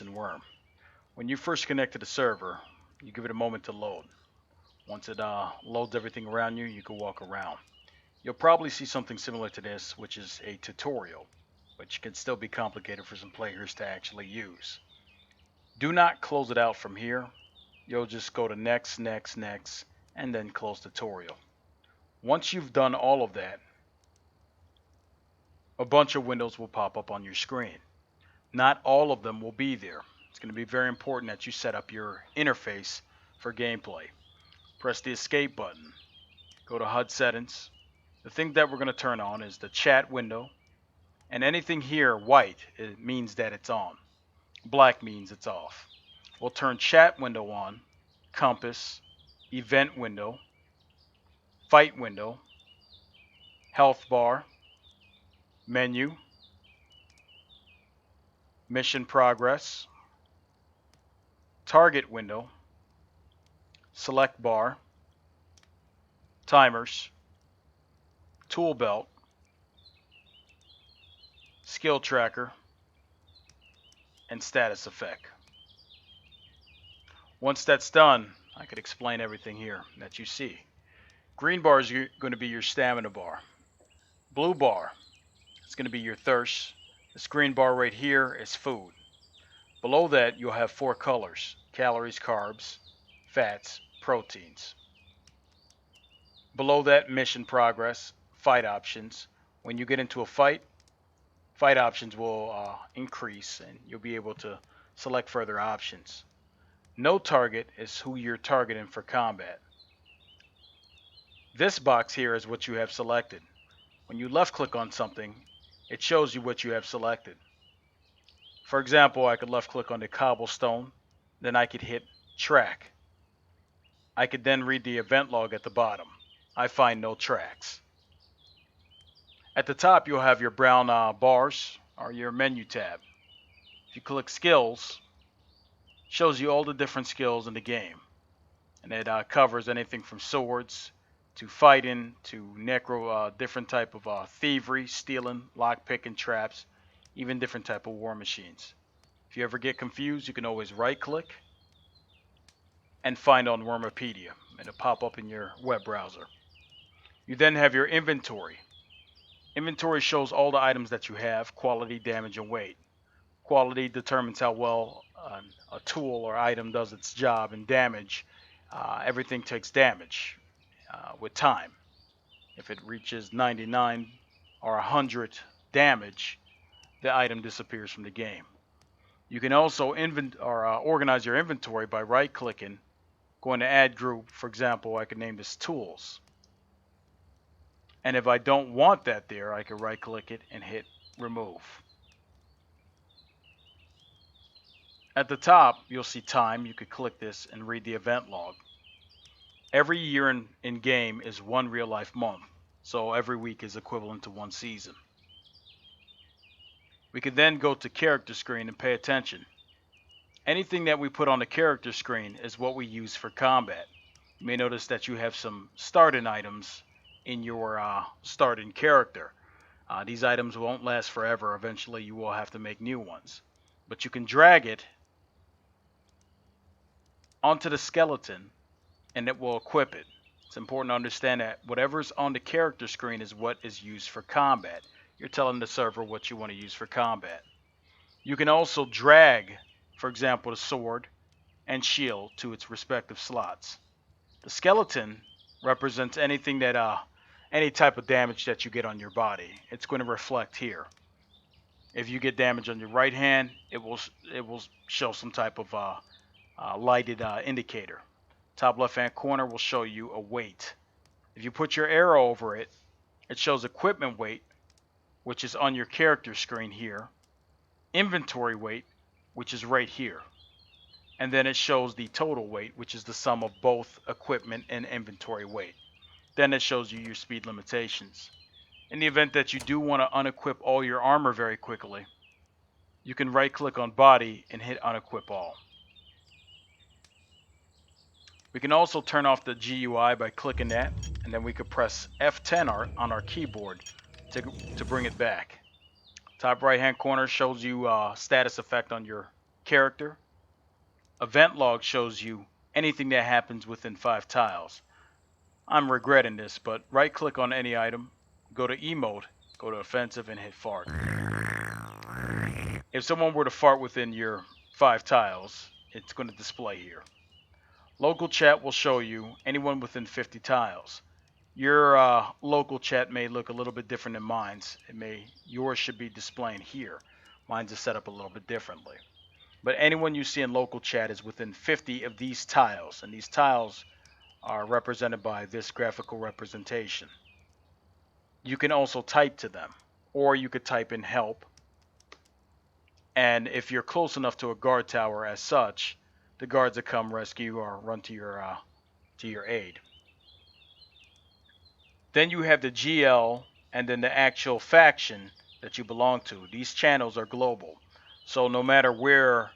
in Wurm. When you first connect to the server, you give it a moment to load. Once it loads everything around you, you can walk around. You'll probably see something similar to this, which is a tutorial, which can still be complicated for some players to actually use. Do not close it out from here. You'll just go to next, next, next, and then close tutorial. Once you've done all of that, a bunch of windows will pop up on your screen. Not all of them will be there. It's going to be very important that you set up your interface for gameplay. Press the escape button. Go to HUD settings. The thing that we're going to turn on is the chat window. And anything here white, it means that it's on. Black means it's off. We'll turn chat window on, compass, event window, fight window, health bar, menu, mission progress, target window, select bar, timers, tool belt, skill tracker, and status effect. Once that's done, I could explain everything here that you see. Green bar is going to be your stamina bar. Blue bar is going to be your thirst. This green bar right here is food. Below that, you'll have four colors: calories, carbs, fats, proteins. Below that, mission progress, fight options. When you get into a fight, fight options will increase and you'll be able to select further options. No target is who you're targeting for combat. This box here is what you have selected. When you left click on something, it shows you what you have selected. For example, I could left click on the cobblestone, then I could hit track. I could then read the event log at the bottom. I find no tracks. At the top, you'll have your brown bars or your menu tab. If you click skills, it shows you all the different skills in the game. And it covers anything from swords to fighting to necro, different type of thievery, stealing, lock picking, traps, even different type of war machines. If you ever get confused, you can always right click and find on Wurmpedia. It'll pop up in your web browser. You then have your inventory. Inventory shows all the items that you have, quality, damage, and weight. Quality determines how well a tool or item does its job, and damage, everything takes damage with time. If it reaches 99 or 100 damage, the item disappears from the game. You can also organize your inventory by right-clicking, going to add group. For example, I could name this tools. And if I don't want that there, I can right-click it and hit remove. At the top, you'll see time. You could click this and read the event log. Every year in game is one real life month, so every week is equivalent to one season. We could then go to character screen and pay attention. Anything that we put on the character screen is what we use for combat. You may notice that you have some starting items in your starting character. These items won't last forever. Eventually you will have to make new ones. But you can drag it onto the skeleton and it will equip it. It's important to understand that whatever's on the character screen is what is used for combat. You're telling the server what you want to use for combat. You can also drag, for example, the sword and shield to its respective slots. The skeleton represents anything that any type of damage that you get on your body. It's going to reflect here. If you get damage on your right hand, it will show some type of lighted indicator. Top left hand corner will show you a weight. If you put your arrow over it, it shows equipment weight, which is on your character screen here, inventory weight, which is right here, and then it shows the total weight, which is the sum of both equipment and inventory weight. Then it shows you your speed limitations. In the event that you do want to unequip all your armor very quickly, you can right click on body and hit unequip all. We can also turn off the GUI by clicking that, and then we could press F10 on our keyboard to bring it back. Top right hand corner shows you status effect on your character. Event log shows you anything that happens within 5 tiles. I'm regretting this, but right click on any item, go to emote, go to offensive, and hit fart. If someone were to fart within your 5 tiles, it's going to display here. Local chat will show you anyone within 50 tiles. Your local chat may look a little bit different than mine's. Yours should be displaying here. Mine's is set up a little bit differently. But anyone you see in local chat is within 50 of these tiles, and these tiles are represented by this graphical representation. You can also type to them, or you could type in help, and if you're close enough to a guard tower as such, the guards that come rescue or run to your aid. Then you have the GL and then the actual faction that you belong to. These channels are global, so no matter where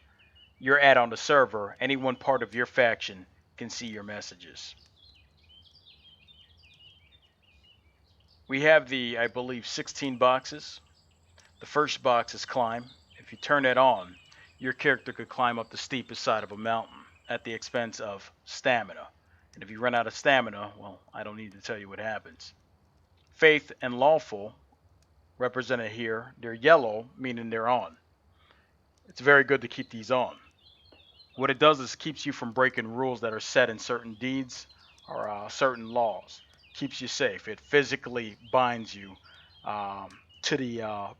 you're at on the server, any one part of your faction can see your messages. We have the, I believe, 16 boxes. The first box is climb. If you turn it on, your character could climb up the steepest side of a mountain at the expense of stamina. And if you run out of stamina, well, I don't need to tell you what happens. Faith and lawful, represented here, they're yellow, meaning they're on. It's very good to keep these on. What it does is keeps you from breaking rules that are set in certain deeds or certain laws. Keeps you safe. It physically binds you to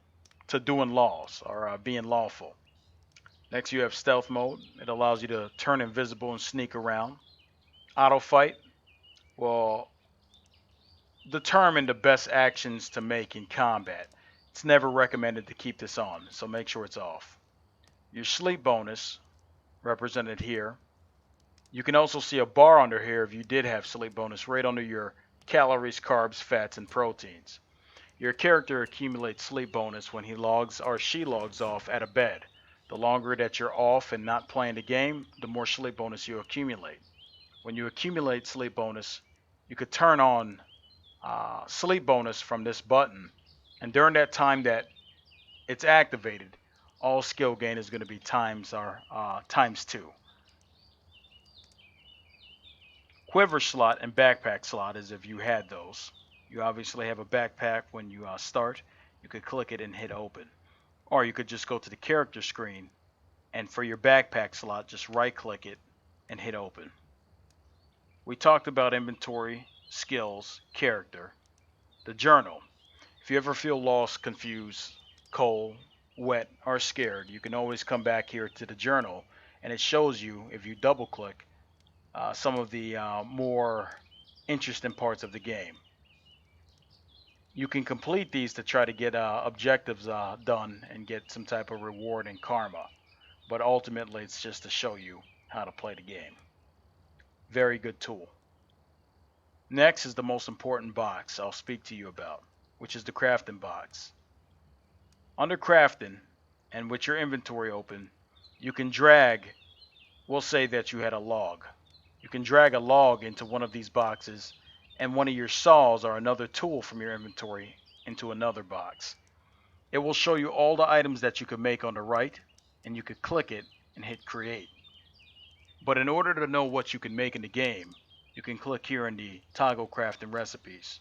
doing laws or being lawful. Next, you have stealth mode. It allows you to turn invisible and sneak around. Auto fight will determine the best actions to make in combat. It's never recommended to keep this on, so make sure it's off. Your sleep bonus, represented here. You can also see a bar under here if you did have sleep bonus, right under your calories, carbs, fats, and proteins. Your character accumulates sleep bonus when he logs or she logs off at a bed. The longer that you're off and not playing the game, the more sleep bonus you accumulate. When you accumulate sleep bonus, you could turn on sleep bonus from this button, and during that time that it's activated, all skill gain is going to be times 2. Quiver slot and backpack slot is if you had those. You obviously have a backpack when you start. You could click it and hit open. Or you could just go to the character screen, and for your backpack slot, just right click it and hit open. We talked about inventory, skills, character. The journal. If you ever feel lost, confused, cold, wet, or scared, you can always come back here to the journal, and it shows you, if you double click, some of the more interesting parts of the game. You can complete these to try to get objectives done and get some type of reward and karma, but ultimately it's just to show you how to play the game. Very good tool. Next is the most important box I'll speak to you about, which is the crafting box. Under crafting, and with your inventory open, you can drag, we'll say that you had a log. You can drag a log into one of these boxes and one of your saws or another tool from your inventory into another box. It will show you all the items that you can make on the right, and you could click it and hit create. But in order to know what you can make in the game, you can click here in the toggle crafting recipes.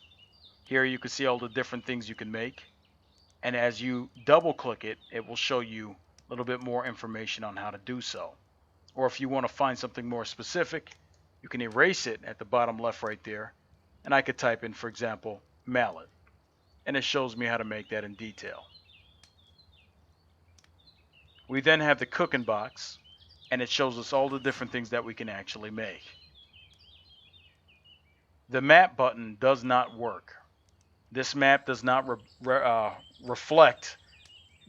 Here you can see all the different things you can make, and as you double click it, it will show you a little bit more information on how to do so. Or if you want to find something more specific, you can erase it at the bottom left right there, and I could type in, for example, mallet, and it shows me how to make that in detail. We then have the cooking box, and it shows us all the different things that we can actually make. The map button does not work. This map does not reflect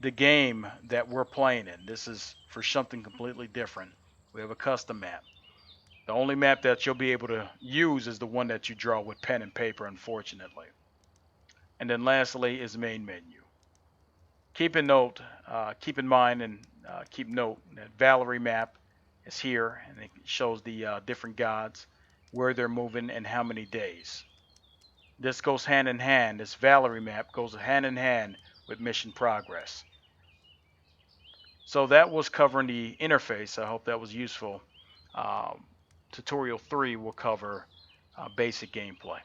the game that we're playing in. This is for something completely different. We have a custom map. The only map that you'll be able to use is the one that you draw with pen and paper, unfortunately. And then lastly is main menu. Keep in mind and keep note that Valerie map is here, and it shows the different gods, where they're moving, and how many days. This goes hand in hand. This Valerie map goes hand in hand with mission progress. So that was covering the interface. I hope that was useful. Um, Tutorial 3 will cover basic gameplay.